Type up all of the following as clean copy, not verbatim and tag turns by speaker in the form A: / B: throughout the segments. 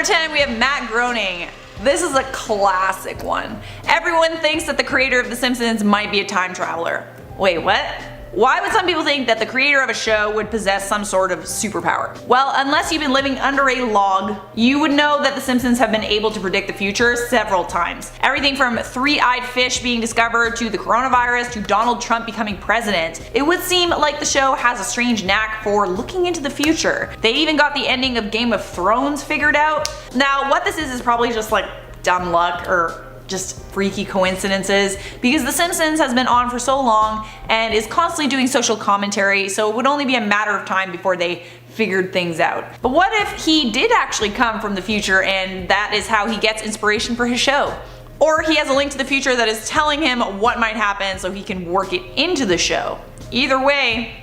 A: number 10, we have Matt Groening. This is a classic one. Everyone thinks that the creator of The Simpsons might be a time traveler. Wait, what? Why would some people think that the creator of a show would possess some sort of superpower? Well, unless you've been living under a log, you would know that The Simpsons have been able to predict the future several times. Everything from three-eyed fish being discovered to the coronavirus to Donald Trump becoming president. It would seem like the show has a strange knack for looking into the future. They even got the ending of Game of Thrones figured out. Now, what this is probably just like dumb luck or just freaky coincidences, because The Simpsons has been on for so long and is constantly doing social commentary, so it would only be a matter of time before they figured things out. But what if he did actually come from the future and that is how he gets inspiration for his show? Or he has a link to the future that is telling him what might happen so he can work it into the show. Either way,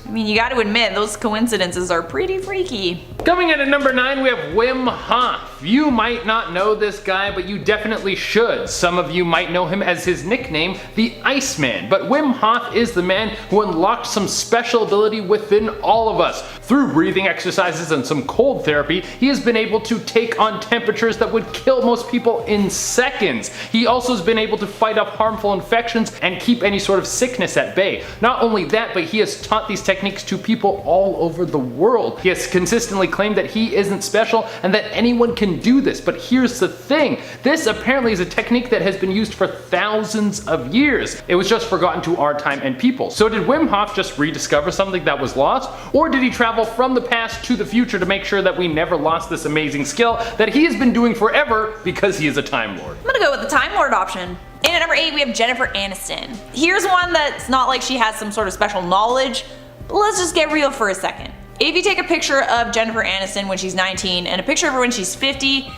A: I mean, you gotta admit, those coincidences are pretty freaky.
B: Coming in at number 9, we have Wim Hof. You might not know this guy, but you definitely should. Some of you might know him as his nickname, the Iceman. But Wim Hof is the man who unlocked some special ability within all of us. Through breathing exercises and some cold therapy, he has been able to take on temperatures that would kill most people in seconds. He also has been able to fight off harmful infections and keep any sort of sickness at bay. Not only that, but he has taught these techniques to people all over the world. He has consistently claimed that he isn't special and that anyone can do this, but here's the thing. This apparently is a technique that has been used for thousands of years. It was just forgotten to our time and people. So did Wim Hof just rediscover something that was lost? Or did he travel from the past to the future to make sure that we never lost this amazing skill that he has been doing forever because he is a Time Lord?
A: I'm gonna go with the Time Lord option. And at number 8, we have Jennifer Aniston. Here's one that's not like she has some sort of special knowledge, but let's just get real for a second. If you take a picture of Jennifer Aniston when she's 19 and a picture of her when she's 50,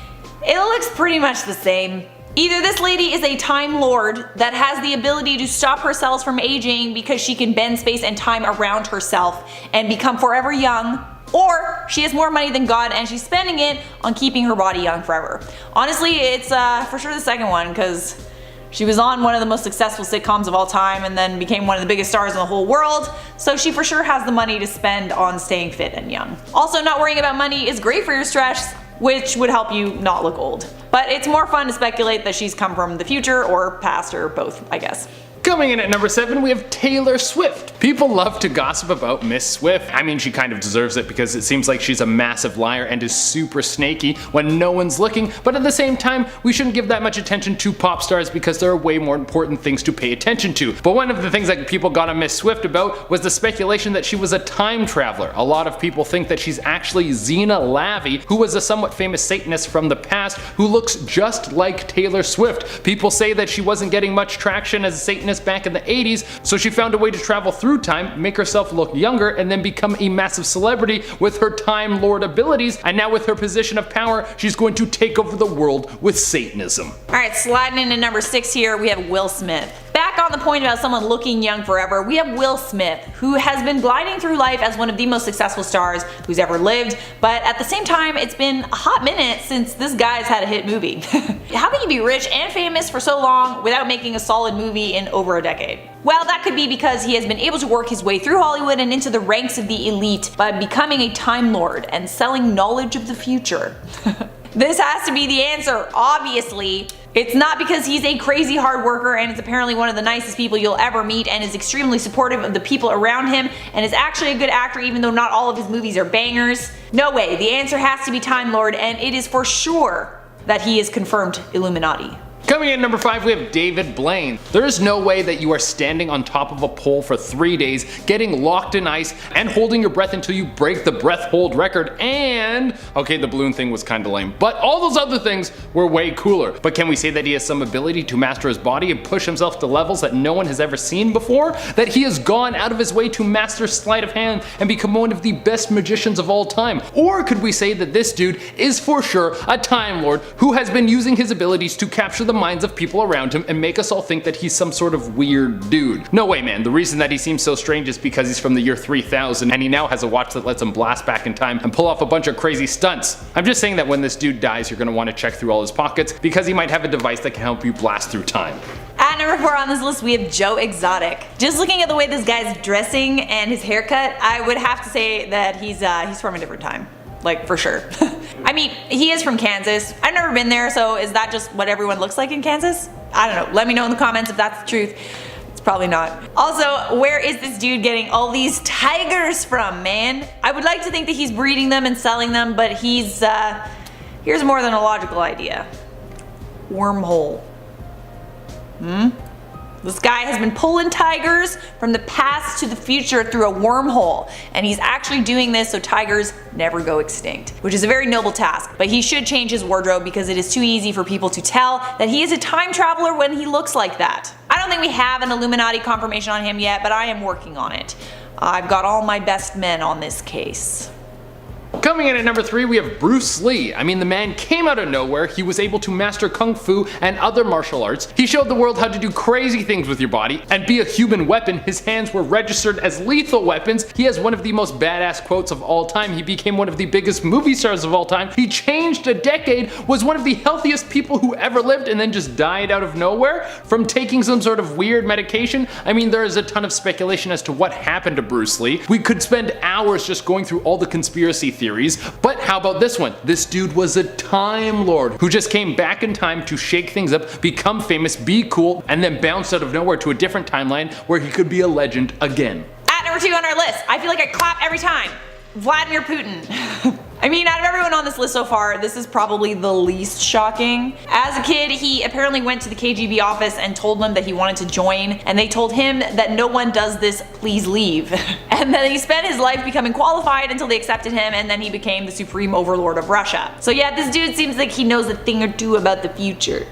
A: it looks pretty much the same. Either this lady is a Time Lord that has the ability to stop her cells from aging because she can bend space and time around herself and become forever young, or she has more money than God and she's spending it on keeping her body young forever. Honestly, it's for sure the second one, because she was on one of the most successful sitcoms of all time and then became one of the biggest stars in the whole world, so she for sure has the money to spend on staying fit and young. Also, not worrying about money is great for your stress, which would help you not look old. But it's more fun to speculate that she's come from the future or past or both, I guess.
B: Coming in at number 7, we have Taylor Swift. People love to gossip about Miss Swift. I mean, she kind of deserves it because it seems like she's a massive liar and is super snaky when no one's looking, but at the same time, we shouldn't give that much attention to pop stars because there are way more important things to pay attention to. But one of the things that people got on Miss Swift about was the speculation that she was a time traveler. A lot of people think that she's actually Xena Lavey, who was a somewhat famous Satanist from the past who looks just like Taylor Swift. People say that she wasn't getting much traction as a Satanist back in the 80s, so she found a way to travel through time, make herself look younger, and then become a massive celebrity with her Time Lord abilities, and now with her position of power, she's going to take over the world with Satanism.
A: Alright, sliding into number 6 here, we have Will Smith. Back on the point about someone looking young forever, we have Will Smith, who has been gliding through life as one of the most successful stars who's ever lived, but at the same time, it's been a hot minute since this guy's had a hit movie. How can you be rich and famous for so long without making a solid movie in over a decade? Well, that could be because he has been able to work his way through Hollywood and into the ranks of the elite by becoming a Time Lord and selling knowledge of the future. This has to be the answer, obviously. It's not because he's a crazy hard worker and is apparently one of the nicest people you'll ever meet and is extremely supportive of the people around him and is actually a good actor even though not all of his movies are bangers. No way, the answer has to be Time Lord, and it is for sure that he is confirmed Illuminati.
B: Coming in at number 5, we have David Blaine. There is no way that you are standing on top of a pole for 3 days, getting locked in ice, and holding your breath until you break the breath hold record, and okay, the balloon thing was kinda lame, but all those other things were way cooler. But can we say that he has some ability to master his body and push himself to levels that no one has ever seen before? That he has gone out of his way to master sleight of hand and become one of the best magicians of all time? Or could we say that this dude is for sure a Time Lord who has been using his abilities to capture the minds of people around him and make us all think that he's some sort of weird dude? No way, man. The reason that he seems so strange is because he's from the year 3000 and he now has a watch that lets him blast back in time and pull off a bunch of crazy stunts. I'm just saying that when this dude dies, you're gonna want to check through all his pockets because he might have a device that can help you blast through time.
A: At number 4 on this list, we have Joe Exotic. Just looking at the way this guy's dressing and his haircut, I would have to say that he's from a different time. Like, for sure. I mean, he He is from Kansas. I've never been there, so is that just what everyone looks like in Kansas? I don't know. Let me know in the comments if that's the truth. It's probably not. Also, where is this dude getting all these tigers from, man? I would like to think that he's breeding them and selling them, but here's more than a logical idea. Wormhole. This guy has been pulling tigers from the past to the future through a wormhole, and he's actually doing this so tigers never go extinct, which is a very noble task, but he should change his wardrobe because it is too easy for people to tell that he is a time traveler when he looks like that. I don't think we have an Illuminati confirmation on him yet, but I am working on it. I've got all my best men on this case.
B: Coming in at number 3, we have Bruce Lee. I mean, the man came out of nowhere. He was able to master kung fu and other martial arts. He showed the world how to do crazy things with your body and be a human weapon. His hands were registered as lethal weapons. He has one of the most badass quotes of all time. He became one of the biggest movie stars of all time. He changed a decade, was one of the healthiest people who ever lived, and then just died out of nowhere from taking some sort of weird medication. I mean, there is a ton of speculation as to what happened to Bruce Lee. We could spend hours just going through all the conspiracy theories, but how about this one? This dude was a Time Lord who just came back in time to shake things up, become famous, be cool, and then bounce out of nowhere to a different timeline where he could be a legend again.
A: At number 2 on our list, I feel like I clap every time. Vladimir Putin. I mean, out of everyone on this list so far, this is probably the least shocking. As a kid, he apparently went to the KGB office and told them that he wanted to join, and they told him that no one does this, please leave. And then he spent his life becoming qualified until they accepted him, and then he became the supreme overlord of Russia. So yeah, this dude seems like he knows a thing or two about the future.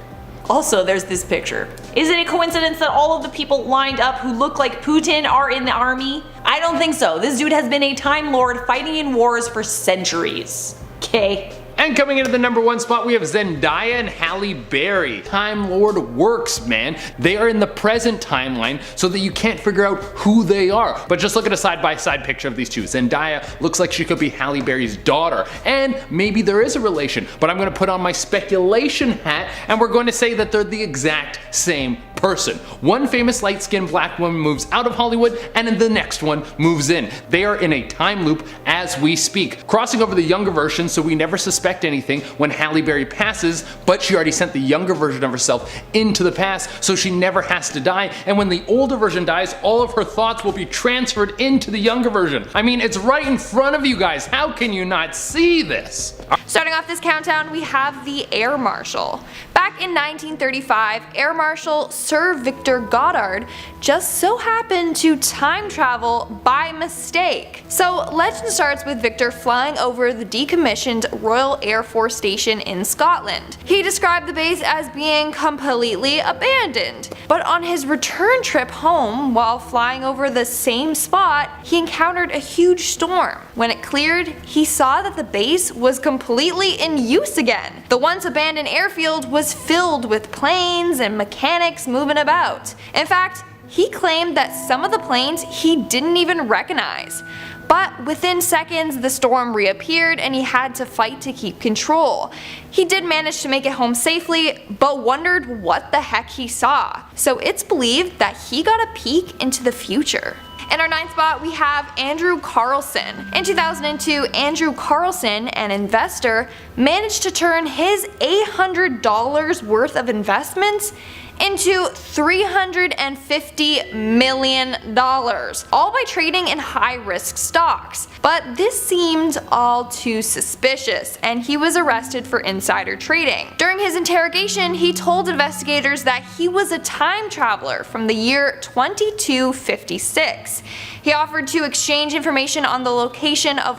A: Also, there's this picture. Is it a coincidence that all of the people lined up who look like Putin are in the army? I don't think so. This dude has been a Time Lord fighting in wars for centuries. Okay.
B: And coming into the number 1 spot, we have Zendaya and Halle Berry. Time Lord works, man. They are in the present timeline so that you can't figure out who they are. But just look at a side-by-side picture of these two. Zendaya looks like she could be Halle Berry's daughter, and maybe there is a relation, but I'm gonna put on my speculation hat and we're going to say that they're the exact same person. One famous light-skinned black woman moves out of Hollywood and then the next one moves in. They are in a time loop as we speak, crossing over the younger version so we never suspect anything when Halle Berry passes, but she already sent the younger version of herself into the past so she never has to die, and when the older version dies, all of her thoughts will be transferred into the younger version. I mean, it's right in front of you guys. How can you not see this?
C: Starting off this countdown, we have the Air Marshal. Back in 1935, Air Marshal Sir Victor Goddard just so happened to time travel by mistake. So legend starts with Victor flying over the decommissioned Royal Air Force Station in Scotland. He described the base as being completely abandoned, but on his return trip home, while flying over the same spot, he encountered a huge storm. When it cleared, he saw that the base was completely in use again. The once abandoned airfield was filled with planes and mechanics moving about. In fact, he claimed that some of the planes he didn't even recognize. But within seconds, the storm reappeared and he had to fight to keep control. He did manage to make it home safely, but wondered what the heck he saw. So it's believed that he got a peek into the future. In our 9th spot, we have Andrew Carlson. In 2002, Andrew Carlson, an investor, managed to turn his $800 worth of investments into $350 million, all by trading in high-risk stocks. But this seemed all too suspicious, and he was arrested for insider trading. During his interrogation, he told investigators that he was a time traveler from the year 2256. He offered to exchange information on the location of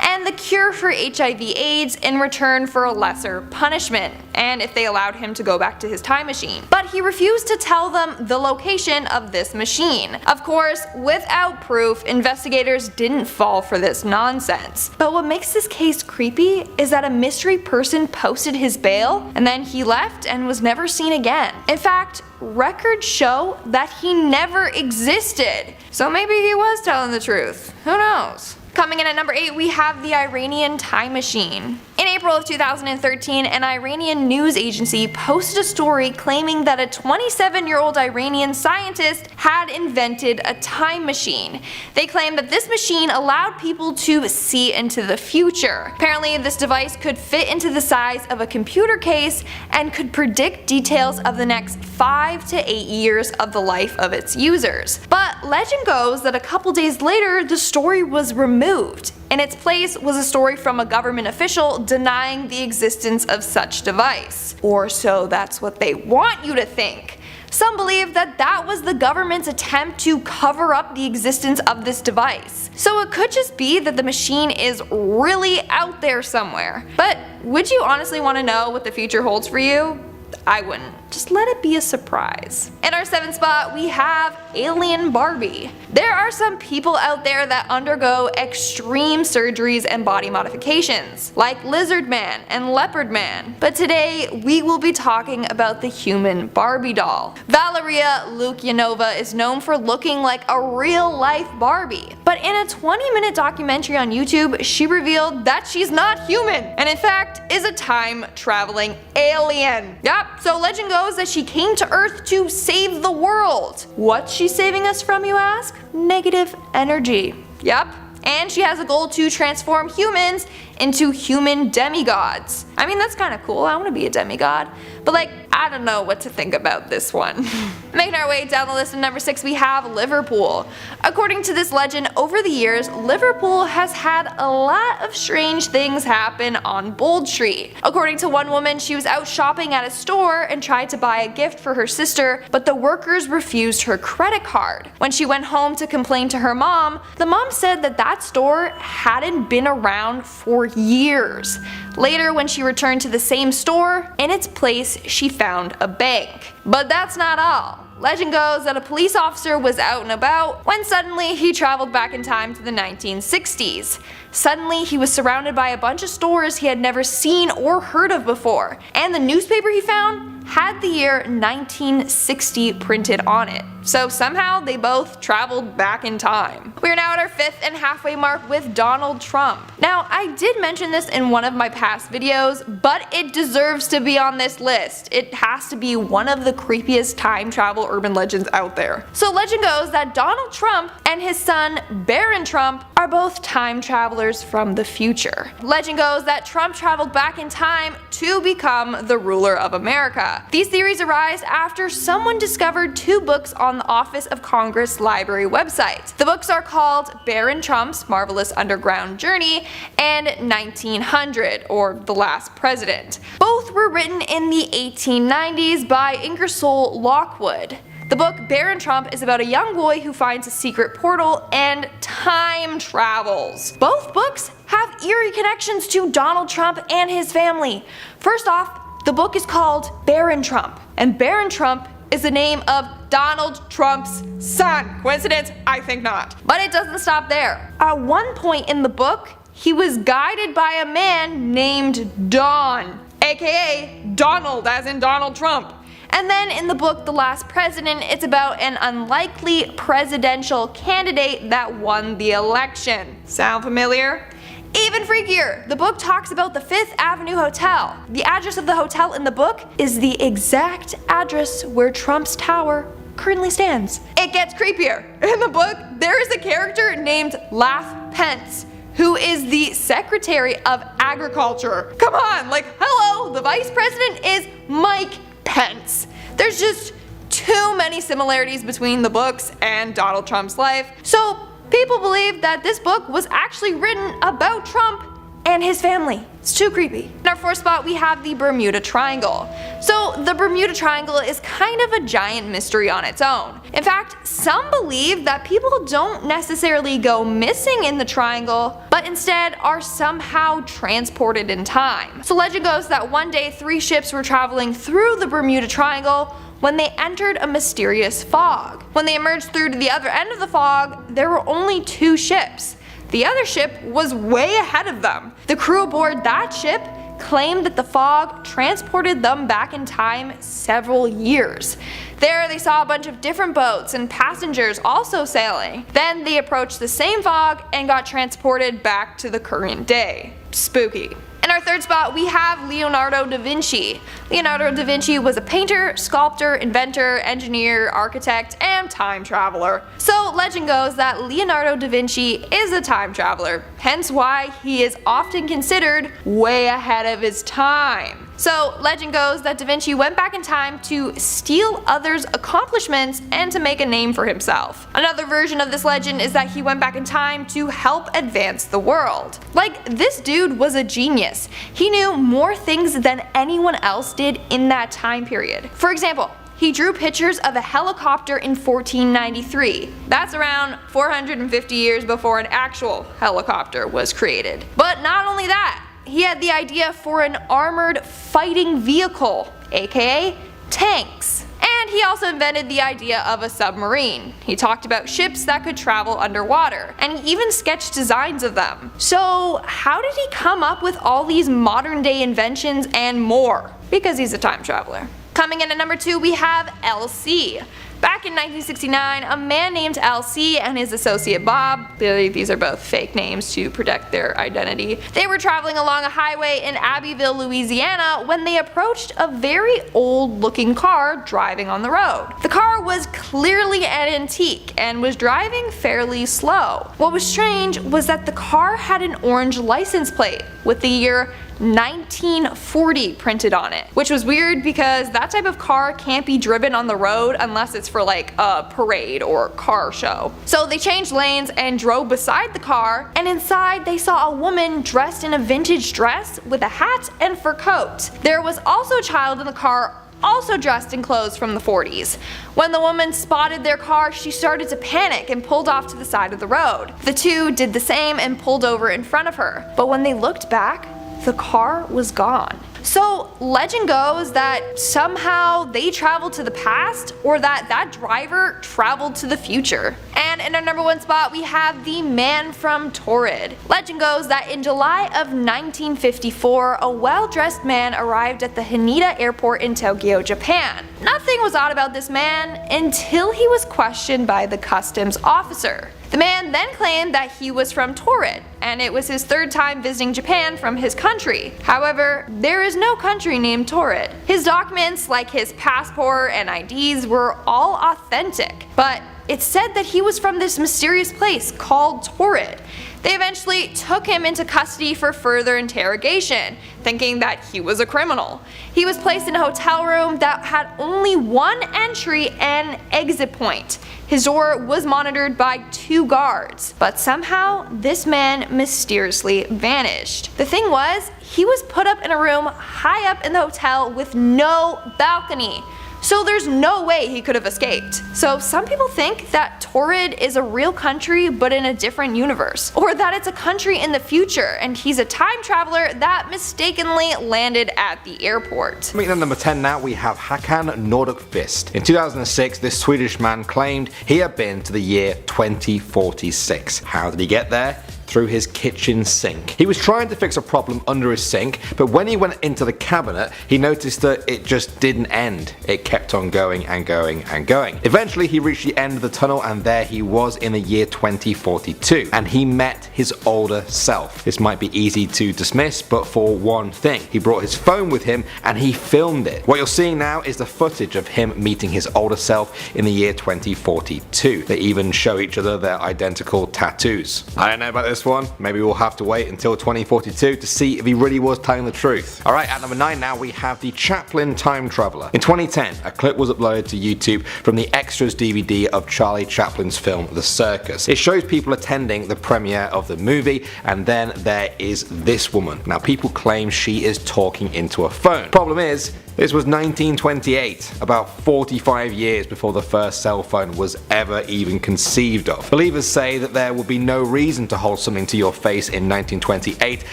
C: and the cure for HIV/AIDS in return for a lesser punishment, and if they allowed him to go back to his time machine. But he refused to tell them the location of this machine. Of course, without proof, investigators didn't fall for this nonsense. But what makes this case creepy is that a mystery person posted his bail, and then he left and was never seen again. In fact, records show that he never existed. So maybe he was telling the truth. Who knows? Coming in at number 8, we have the Iranian time machine. In April April of 2013, an Iranian news agency posted a story claiming that a 27-year-old Iranian scientist had invented a time machine. They claimed that this machine allowed people to see into the future. Apparently, this device could fit into the size of a computer case and could predict details of the next 5 to 8 years of the life of its users. But legend goes that a couple days later, the story was removed. In its place was a story from a government official denying the existence of such device. Or so that's what they want you to think. Some believe that that was the government's attempt to cover up the existence of this device. So it could just be that the machine is really out there somewhere. But would you honestly want to know what the future holds for you? I wouldn't. Just let it be a surprise. In our 7th spot, we have Alien Barbie. There are some people out there that undergo extreme surgeries and body modifications, like Lizard Man and Leopard Man. But today, we will be talking about the human Barbie doll. Valeria Lukyanova is known for looking like a real-life Barbie. But in a 20-minute documentary on YouTube, she revealed that she's not human, and in fact, is a time-traveling alien. Yup, so legend goes that she came to Earth to save the world. What's she saving us from, you ask? Negative energy. Yup. And she has a goal to transform humans into human demigods. I mean, that's kind of cool. I want to be a demigod. But like, I don't know what to think about this one. Making our way down the list of number 6, we have Liverpool. According to this legend, over the years, Liverpool has had a lot of strange things happen on Bold Street. According to one woman, she was out shopping at a store and tried to buy a gift for her sister, but the workers refused her credit card. When she went home to complain to her mom, the mom said that that store hadn't been around for years. Later, when she returned to the same store, in its place she found a bank. But that's not all. Legend goes that a police officer was out and about when suddenly he traveled back in time to the 1960s. Suddenly he was surrounded by a bunch of stores he had never seen or heard of before, and the newspaper he found had the year 1960 printed on it. So somehow they both traveled back in time. We are now at our 5th and halfway mark with Donald Trump. Now, I did mention this in one of my past videos, but it deserves to be on this list. It has to be one of the creepiest time travel urban legends out there. So legend goes that Donald Trump and his son Barron Trump are both time travelers from the future. Legend goes that Trump traveled back in time to become the ruler of America. These theories arise after someone discovered 2 books on the Office of Congress Library website. The books are called Barron Trump's Marvelous Underground Journey and 1900, or The Last President. Both were written in the 1890s by Ingersoll Lockwood. The book Barron Trump is about a young boy who finds a secret portal and time travels. Both books have eerie connections to Donald Trump and his family. First off, the book is called Barron Trump, and Barron Trump is the name of Donald Trump's son. Coincidence? I think not. But it doesn't stop there. At one point in the book, he was guided by a man named Don, aka Donald as in Donald Trump. And then in the book The Last President, it's about an unlikely presidential candidate that won the election. Sound familiar? Even freakier, the book talks about the 5th Avenue Hotel. The address of the hotel in the book is the exact address where Trump's tower currently stands. It gets creepier. In the book, there is a character named Laugh Pence, who is the Secretary of Agriculture. Come on, like, hello, the Vice President is Mike Pence. There's just too many similarities between the books and Donald Trump's life. So people believe that this book was actually written about Trump and his family. It's too creepy. In our 4th spot, we have the Bermuda Triangle. So the Bermuda Triangle is kind of a giant mystery on its own. In fact, some believe that people don't necessarily go missing in the triangle, but instead are somehow transported in time. So legend goes that one day 3 ships were traveling through the Bermuda Triangle when they entered a mysterious fog. When they emerged through to the other end of the fog, there were only 2 ships. The other ship was way ahead of them. The crew aboard that ship claimed that the fog transported them back in time several years. There they saw a bunch of different boats and passengers also sailing. Then they approached the same fog and got transported back to the current day. Spooky. In our third spot, we have Leonardo da Vinci. Leonardo da Vinci was a painter, sculptor, inventor, engineer, architect, and time traveler. So legend goes that Leonardo da Vinci is a time traveler, hence why he is often considered way ahead of his time. So legend goes that Da Vinci went back in time to steal others' accomplishments and to make a name for himself. Another version of this legend is that he went back in time to help advance the world. Like, this dude was a genius. He knew more things than anyone else did in that time period. For example, he drew pictures of a helicopter in 1493. That's around 450 years before an actual helicopter was created. But not only that, he had the idea for an armored fighting vehicle, aka tanks. And he also invented the idea of a submarine. He talked about ships that could travel underwater, and he even sketched designs of them. So how did he come up with all these modern day inventions and more? Because he's a time traveler. Coming in at number 2, we have LC. Back in 1969, a man named LC and his associate Bob, clearly these are both fake names to protect their identity, they were traveling along a highway in Abbeville, Louisiana when they approached a very old looking car driving on the road. The car was clearly an antique and was driving fairly slow. What was strange was that the car had an orange license plate with the year 1940 printed on it, which was weird because that type of car can't be driven on the road unless it's for like a parade or car show. So they changed lanes and drove beside the car, and inside they saw a woman dressed in a vintage dress with a hat and fur coat. There was also a child in the car, also dressed in clothes from the 40s. When the woman spotted their car, she started to panic and pulled off to the side of the road. The two did the same and pulled over in front of her, but when they looked back, the car was gone. So legend goes that somehow they traveled to the past, or that that driver traveled to the future. And in our number 1 spot, we have the man from Torrid. Legend goes that in July of 1954, a well-dressed man arrived at the Haneda airport in Tokyo, Japan. Nothing was odd about this man until he was questioned by the customs officer. The man then claimed that he was from Torrid, and it was his 3rd time visiting Japan from his country. However, there is no country named Torrid. His documents, like his passport and IDs, were all authentic, but it said that he was from this mysterious place called Torrid. They eventually took him into custody for further interrogation, thinking that he was a criminal. He was placed in a hotel room that had only one entry and exit point. His door was monitored by 2 guards, but somehow this man mysteriously vanished. The thing was, he was put up in a room high up in the hotel with no balcony. So there's no way he could have escaped. So some people think that Torrid is a real country but in a different universe, or that it's a country in the future and he's a time traveler that mistakenly landed at the airport.
D: Meeting at number 10 now, we have Håkan Nordqvist. In 2006, this Swedish man claimed he had been to the year 2046. How did he get there? Through his kitchen sink. He was trying to fix a problem under his sink, but when he went into the cabinet, he noticed that it just didn't end. It kept on going and going and going. Eventually, he reached the end of the tunnel, and there he was in the year 2042, and he met his older self. This might be easy to dismiss, but for one thing, he brought his phone with him and he filmed it. What you're seeing now is the footage of him meeting his older self in the year 2042. They even show each other their identical tattoos. I don't know about this one. Maybe we'll have to wait until 2042 to see if he really was telling the truth. Alright, at number 9 now, we have the Chaplin Time Traveler. In 2010, a clip was uploaded to YouTube from the Extras DVD of Charlie Chaplin's film The Circus. It shows people attending the premiere of the movie, and then there is this woman. Now, people claim she is talking into a phone. Problem is, this was 1928, about 45 years before the first cell phone was ever even conceived of. Believers say that there would be no reason to hold something to your face in 1928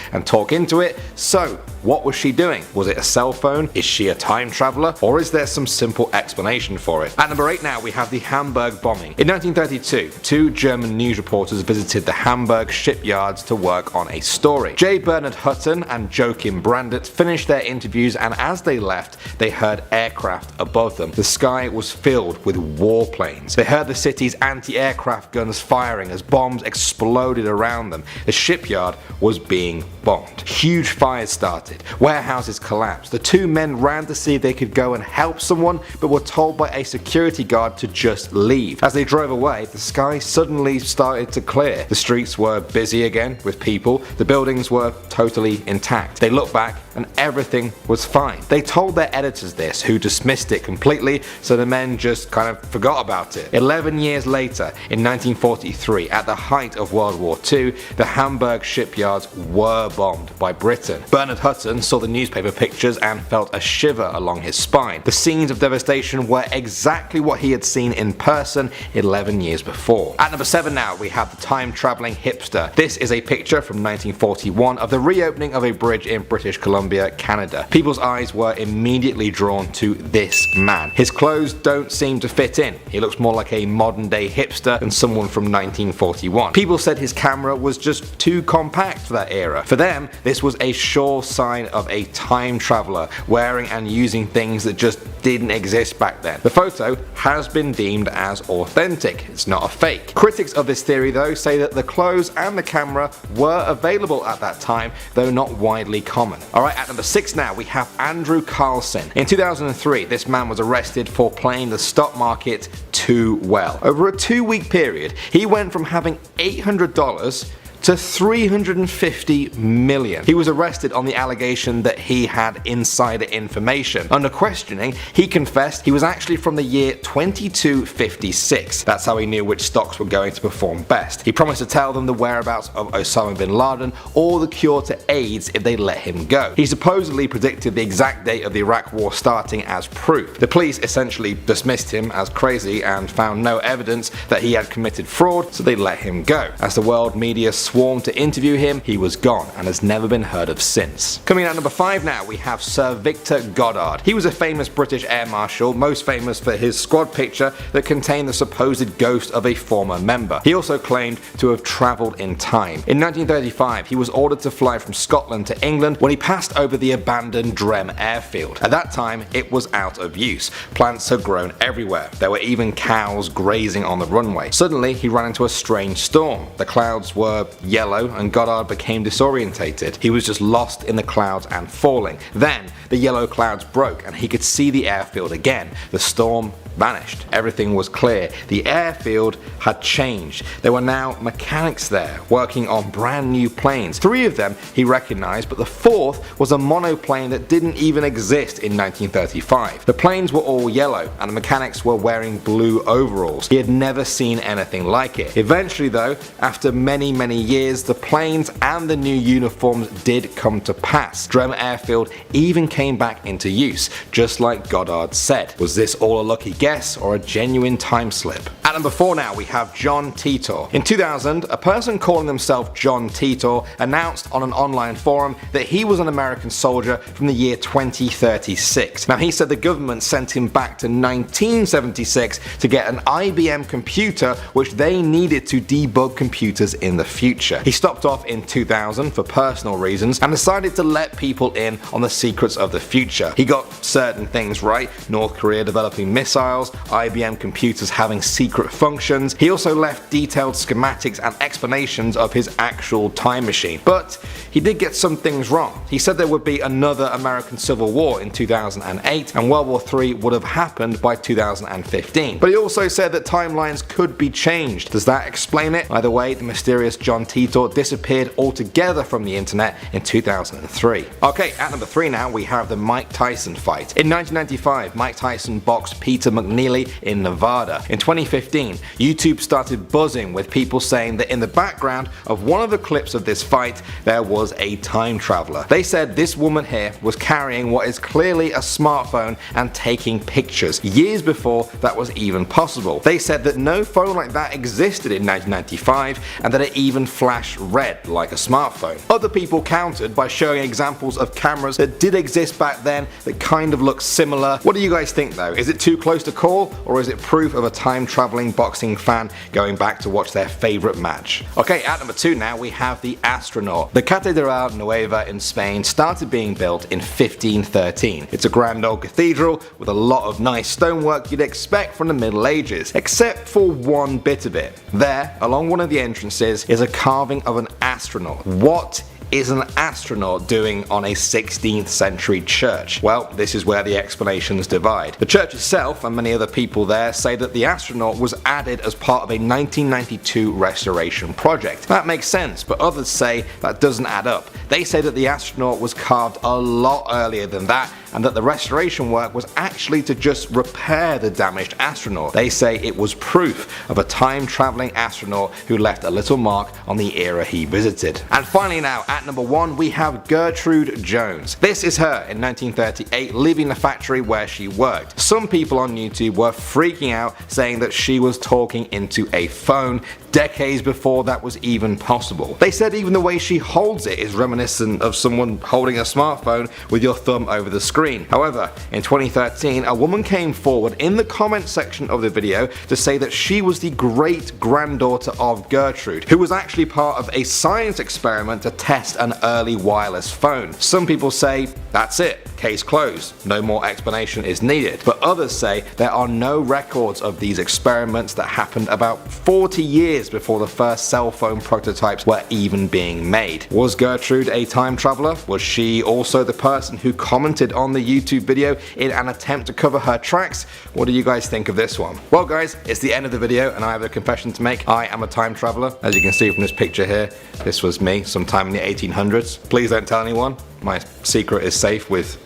D: and talk into it, so what was she doing? Was it a cell phone? Is she a time traveler? Or is there some simple explanation for it? At number 8 now, we have the Hamburg bombing. In 1932, 2 German news reporters visited the Hamburg shipyards to work on a story. J. Bernard Hutton and Joachim Brandt finished their interviews, and as they left, left, they heard aircraft above them. The sky was filled with warplanes. They heard the city's anti-aircraft guns firing as bombs exploded around them. The shipyard was being bombed. Huge fires started. Warehouses collapsed. The two men ran to see if they could go and help someone, but were told by a security guard to just leave. As they drove away, the sky suddenly started to clear. The streets were busy again with people. The buildings were totally intact. They looked back and everything was fine. They told their editors this, who dismissed it completely, so the men just kind of forgot about it. 11 years later, in 1943, at the height of World War II, the Hamburg shipyards were bombed by Britain. Bernard Hutton saw the newspaper pictures and felt a shiver along his spine. The scenes of devastation were exactly what he had seen in person 11 years before. At number 7 now, we have the time-travelling hipster. This is a picture from 1941 of the reopening of a bridge in British Columbia, Canada. People's eyes were immediately drawn to this man. His clothes don't seem to fit in. He looks more like a modern day hipster than someone from 1941. People said his camera was just too compact for that era. For them, this was a sure sign of a time traveler wearing and using things that just didn't exist back then. The photo has been deemed as authentic. It's not a fake. Critics of this theory though say that the clothes and the camera were available at that time, though not widely common. Alright, at number 6 now we have Andrew Carlson. In 2003, this man was arrested for playing the stock market too well. Over a 2-week period, he went from having $800 to $350 million. He was arrested on the allegation that he had insider information. Under questioning, he confessed he was actually from the year 2256. That's how he knew which stocks were going to perform best. He promised to tell them the whereabouts of Osama bin Laden or the cure to AIDS if they let him go. He supposedly predicted the exact date of the Iraq war starting as proof. The police essentially dismissed him as crazy and found no evidence that he had committed fraud, so they let him go. As the world media swarmed to interview him, he was gone and has never been heard of since. Coming in at number 5 now, we have Sir Victor Goddard. He was a famous British air marshal, most famous for his squad picture that contained the supposed ghost of a former member. He also claimed to have travelled in time. In 1935, he was ordered to fly from Scotland to England when he passed over the abandoned Drem airfield. At that time, it was out of use. Plants had grown everywhere. There were even cows grazing on the runway. Suddenly, he ran into a strange storm. The clouds were yellow and Goddard became disorientated. He was just lost in the clouds and falling. Then the yellow clouds broke and he could see the airfield again. The storm vanished. Everything was clear. The airfield had changed. There were now mechanics there working on brand new planes. 3 of them he recognized, but the 4th was a monoplane that didn't even exist in 1935. The planes were all yellow and the mechanics were wearing blue overalls. He had never seen anything like it. Eventually though, after many years, the planes and the new uniforms did come to pass. Drem Airfield even came back into use, just like Goddard said. Was this all a lucky guess or a genuine time slip? At number 4 now, we have John Titor. In 2000, a person calling himself John Titor announced on an online forum that he was an American soldier from the year 2036. Now he said the government sent him back to 1976 to get an IBM computer which they needed to debug computers in the future. He stopped off in 2000 for personal reasons and decided to let people in on the secrets of the future. He got certain things right: North Korea developing missiles, IBM computers having secret functions. He also left detailed schematics and explanations of his actual time machine. But he did get some things wrong. He said there would be another American Civil War in 2008 and World War III would have happened by 2015. But he also said that timelines could be changed. Does that explain it? Either way, the mysterious John Titor disappeared altogether from the internet in 2003. Okay, at number 3 now, we have the Mike Tyson fight. In 1995, Mike Tyson boxed Peter McNeely in Nevada. In 2015, YouTube started buzzing with people saying that in the background of one of the clips of this fight, there was a time traveler. They said this woman here was carrying what is clearly a smartphone and taking pictures, years before that was even possible. They said that no phone like that existed in 1995 and that it even flashed red like a smartphone. Other people countered by showing examples of cameras that did exist back then that kind of look similar. What do you guys think though? Is it too close to to call, or is it proof of a time-traveling boxing fan going back to watch their favorite match? Okay, at number 2 now we have the astronaut. The Catedral Nueva in Spain started being built in 1513. It's a grand old cathedral with a lot of nice stonework you'd expect from the Middle Ages, except for one bit of it. There, along one of the entrances, is a carving of an astronaut. What is an astronaut doing on a 16th century church? Well, this is where the explanations divide. The church itself and many other people there say that the astronaut was added as part of a 1992 restoration project. That makes sense, but others say that doesn't add up. They say that the astronaut was carved a lot earlier than that, and that the restoration work was actually to just repair the damaged astronaut. They say it was proof of a time-traveling astronaut who left a little mark on the era he visited. And finally now, at number 1 we have Gertrude Jones. This is her in 1938 leaving the factory where she worked. Some people on YouTube were freaking out saying that she was talking into a phone decades before that was even possible. They said even the way she holds it is reminiscent of someone holding a smartphone with your thumb over the screen. However, in 2013 a woman came forward in the comment section of the video to say that she was the great granddaughter of Gertrude, who was actually part of a science experiment to test an early wireless phone. Some people say that's it, case closed, no more explanation is needed, but others say there are no records of these experiments that happened about 40 years before the first cell phone prototypes were even being made. Was Gertrude a time traveler? Was she also the person who commented on the YouTube video in an attempt to cover her tracks? What do you guys think of this one? Well guys, it's the end of the video and I have a confession to make. I am a time traveler. As you can see from this picture here, this was me sometime in the 1800s. Please don't tell anyone. My secret is safe with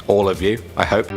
D: all of you, I hope.